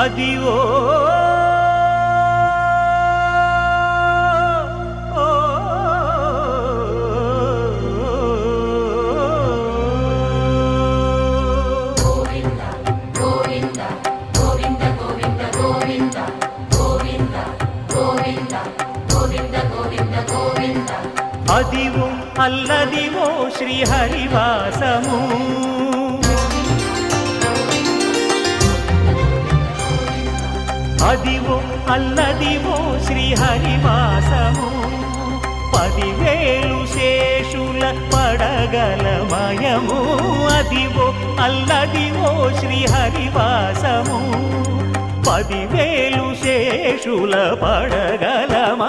Adivo Adivo Alladivo శ్రీహరివాసము Adivo Alladivo శ్రీహరివాసము 10,000 శేషుల పడగలమయము Adivo Alladivo శ్రీహరివాసము 10,000 శేషుల పడగలమ